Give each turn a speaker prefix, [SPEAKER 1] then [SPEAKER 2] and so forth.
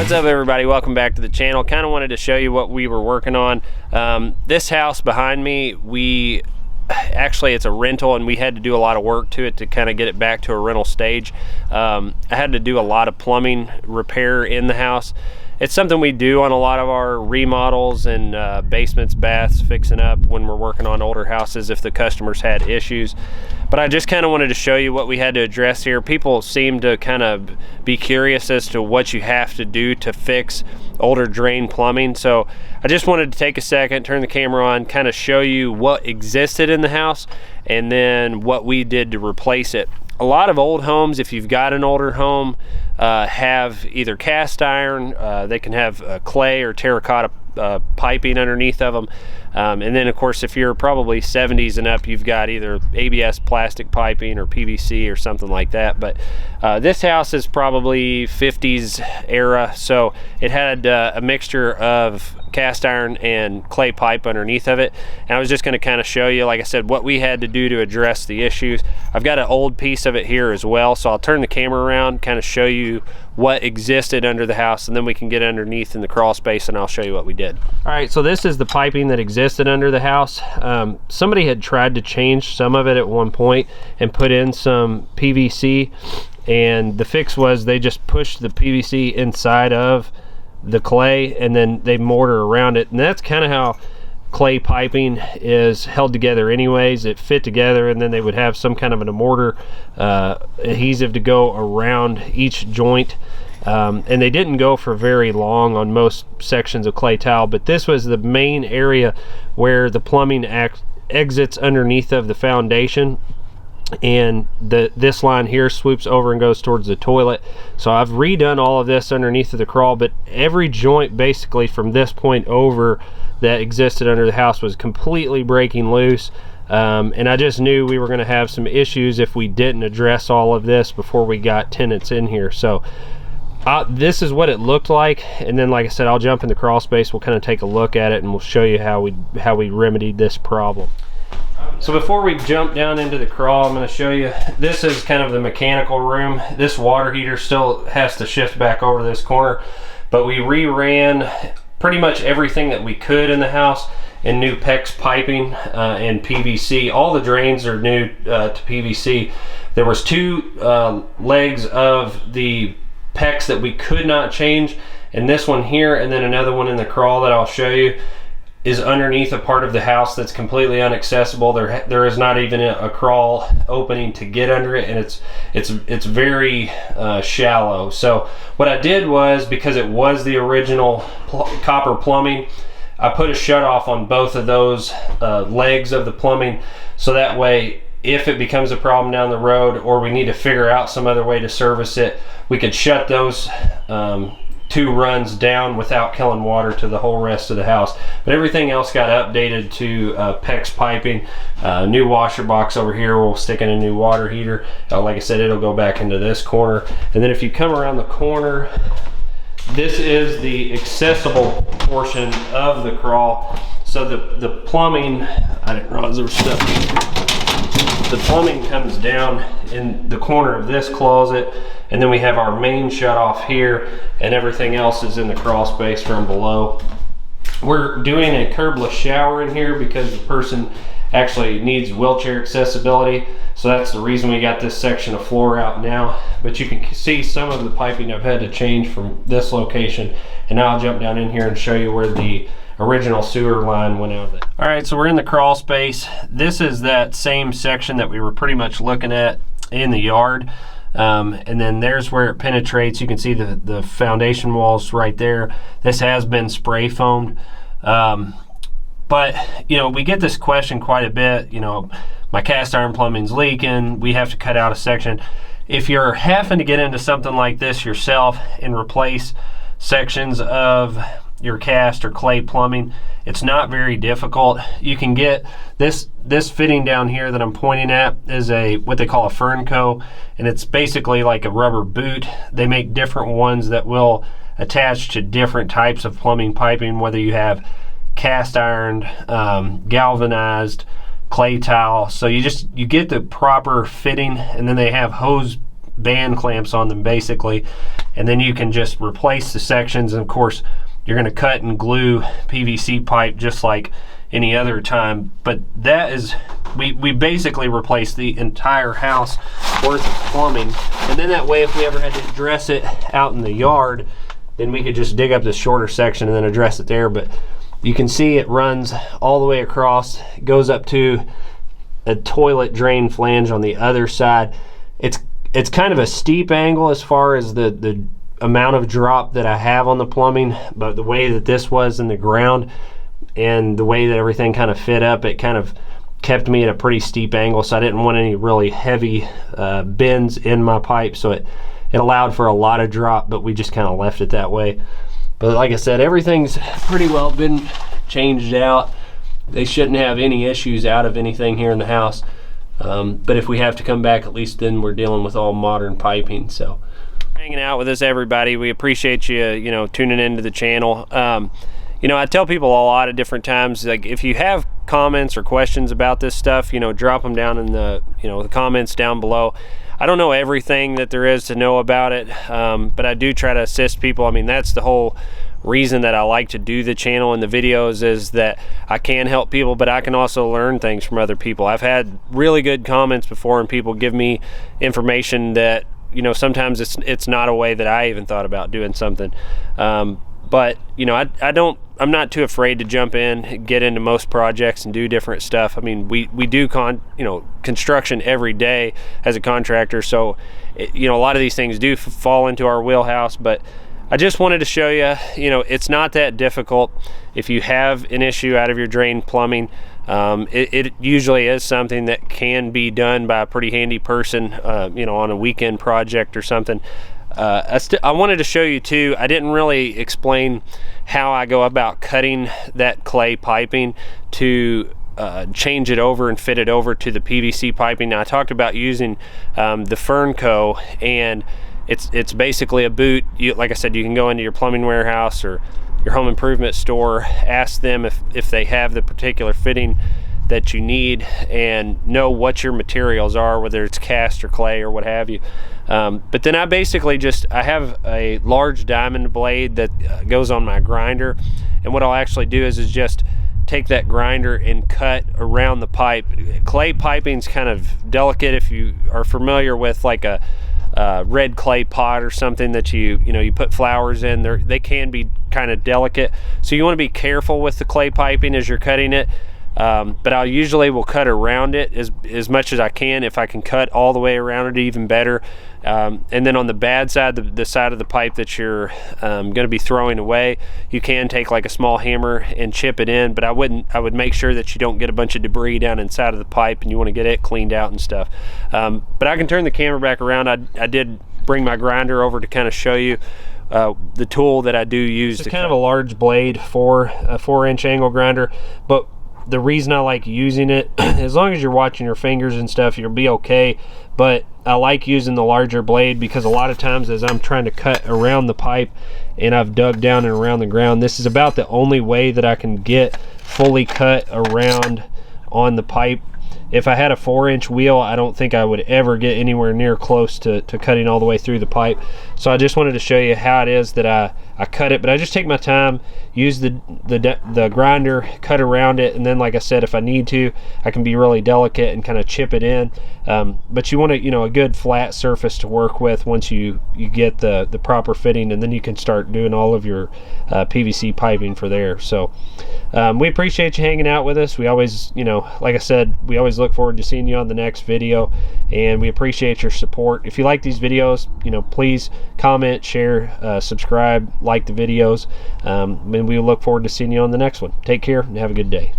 [SPEAKER 1] What's up, everybody? Welcome back to the channel. Kind of wanted to show you what we were working on. This house behind me, actually it's a rental, and we had to do a lot of work to it to kind of get it back to a rental stage. I had to do a lot of plumbing repair in the house. It's something we do on a lot of our remodels and basements, baths, fixing up when we're working on older houses if the customers had issues. But I just kind of wanted to show you what we had to address here. People seem to kind of be curious as to what you have to do to fix older drain plumbing. So I just wanted to take a second, turn the camera on, kind of show you what existed in the house and then what we did to replace it. A lot of old homes, if you've got an older home, have either cast iron, they can have clay or terracotta piping underneath of them. And then of course, if you're probably 70s and up, you've got either ABS plastic piping or PVC or something like that. But this house is probably 50s era, so it had a mixture of cast iron and clay pipe underneath of it. And I was just going to kind of show you, like I said, what we had to do to address the issues. I've got an old piece of it here as well, so I'll turn the camera around, kind of show you what existed under the house, and then we can get underneath in the crawl space and I'll show you what we did. All right, so this is the piping that existed under the house. Somebody had tried to change some of it at one point and put in some PVC, and the fix was they just pushed the PVC inside of the clay and then they mortar around it, and that's kind of how clay piping is held together anyways. It fit together, and then they would have some kind of a mortar adhesive to go around each joint, and they didn't go for very long on most sections of clay tile, but this was the main area where the plumbing exits underneath of the foundation, and this line here swoops over and goes towards the toilet. So I've redone all of this underneath of the crawl, but every joint basically from this point over that existed under the house was completely breaking loose, and I just knew we were going to have some issues if we didn't address all of this before we got tenants in here. So this is what it looked like, and then like I said, I'll jump in the crawl space, we'll kind of take a look at it, and we'll show you how we remedied this problem. So before we jump down into the crawl, I'm going to show you, this is kind of the mechanical room. This water heater still has to shift back over this corner, but we reran pretty much everything that we could in the house in new PEX piping and PVC. All the drains are new to PVC. There was two legs of the PEX that we could not change, and this one here, and then another one in the crawl that I'll show you, is underneath a part of the house that's completely inaccessible. There is not even a crawl opening to get under it, and it's very shallow. So what I did was, because it was the original copper plumbing, I put a shutoff on both of those legs of the plumbing, so that way if it becomes a problem down the road or we need to figure out some other way to service it, we could shut those two runs down without killing water to the whole rest of the house. But everything else got updated to PEX piping. New washer box over here, we'll stick in a new water heater. Like I said, it'll go back into this corner. And then if you come around the corner, this is the accessible portion of the crawl. So the plumbing, I didn't realize there was stuff. The plumbing comes down in the corner of this closet, and then we have our main shut off here, and everything else is in the crawl space from below. We're doing a curbless shower in here because the person actually needs wheelchair accessibility, so that's the reason we got this section of floor out now. But you can see some of the piping I've had to change from this location, and now I'll jump down in here and show you where the original sewer line went out of it. All right, so we're in the crawl space. This is that same section that we were pretty much looking at in the yard, and then there's where it penetrates. You can see the foundation walls right there. This has been spray foamed, but you know, we get this question quite a bit. You know, my cast iron plumbing's leaking, we have to cut out a section. If you're having to get into something like this yourself and replace sections of your cast or clay plumbing, it's not very difficult. You can get this fitting down here that I'm pointing at is what they call a Fernco, and it's basically like a rubber boot. They make different ones that will attach to different types of plumbing piping, whether you have cast iron, galvanized, clay tile. So you get the proper fitting, and then they have hose band clamps on them basically, and then you can just replace the sections. And of course, you're going to cut and glue PVC pipe just like any other time, but that is, we basically replaced the entire house worth of plumbing. And then that way, if we ever had to address it out in the yard, then we could just dig up the shorter section and then address it there. But you can see it runs all the way across, it goes up to a toilet drain flange on the other side. It's kind of a steep angle as far as the amount of drop that I have on the plumbing, but the way that this was in the ground and the way that everything kind of fit up, it kind of kept me at a pretty steep angle, so I didn't want any really heavy bends in my pipe, so it allowed for a lot of drop, but we just kind of left it that way. But like I said, everything's pretty well been changed out. They shouldn't have any issues out of anything here in the house, but if we have to come back, at least then we're dealing with all modern piping. So hanging out with us, everybody, we appreciate you tuning into the channel. I tell people a lot of different times, like, if you have comments or questions about this stuff, drop them down in the the comments down below. I don't know everything that there is to know about it, but I do try to assist people. I mean, that's the whole reason that I like to do the channel and the videos, is that I can help people, but I can also learn things from other people. I've had really good comments before, and people give me information that sometimes it's not a way that I even thought about doing something. But I'm not too afraid to jump in, get into most projects and do different stuff. I mean, we do construction every day as a contractor, so a lot of these things do fall into our wheelhouse. But I just wanted to show you, it's not that difficult. If you have an issue out of your drain plumbing, it usually is something that can be done by a pretty handy person, on a weekend project or something. I wanted to show you too, I didn't really explain how I go about cutting that clay piping to change it over and fit it over to the PVC piping. Now, I talked about using the Fernco, and it's basically a boot. Like I said, you can go into your plumbing warehouse or your home improvement store, ask them if they have the particular fitting that you need, and know what your materials are, whether it's cast or clay or what have you. But then I basically I have a large diamond blade that goes on my grinder, and what I'll actually do is just take that grinder and cut around the pipe. Clay piping's kind of delicate. If you are familiar with like a red clay pot or something that you put flowers in, they can be kind of delicate, so you want to be careful with the clay piping as you're cutting it. But I usually will cut around it as much as I can. If I can cut all the way around it, even better. And then on the bad side, the side of the pipe that you're going to be throwing away, you can take like a small hammer and chip it in, but I would make sure that you don't get a bunch of debris down inside of the pipe, and you want to get it cleaned out and stuff. But I can turn the camera back around. I did bring my grinder over to kind of show you the tool that I do use. It's kind of a large blade, a 4-inch angle grinder, but the reason I like using it, as long as you're watching your fingers and stuff, you'll be okay. But I like using the larger blade because a lot of times as I'm trying to cut around the pipe and I've dug down and around the ground, this is about the only way that I can get fully cut around on the pipe. If I had a 4-inch wheel, I don't think I would ever get anywhere near close to cutting all the way through the pipe. So I just wanted to show you how it is that I cut it, but I just take my time, use the grinder, cut around it, and then, like I said, if I need to, I can be really delicate and kind of chip it in. But you want a good flat surface to work with once you get the proper fitting, and then you can start doing all of your PVC piping for there. So we appreciate you hanging out with us. We always, like I said, we always look forward to seeing you on the next video, and we appreciate your support. If you like these videos, please comment, share, subscribe, like the videos, and we look forward to seeing you on the next one. Take care and have a good day.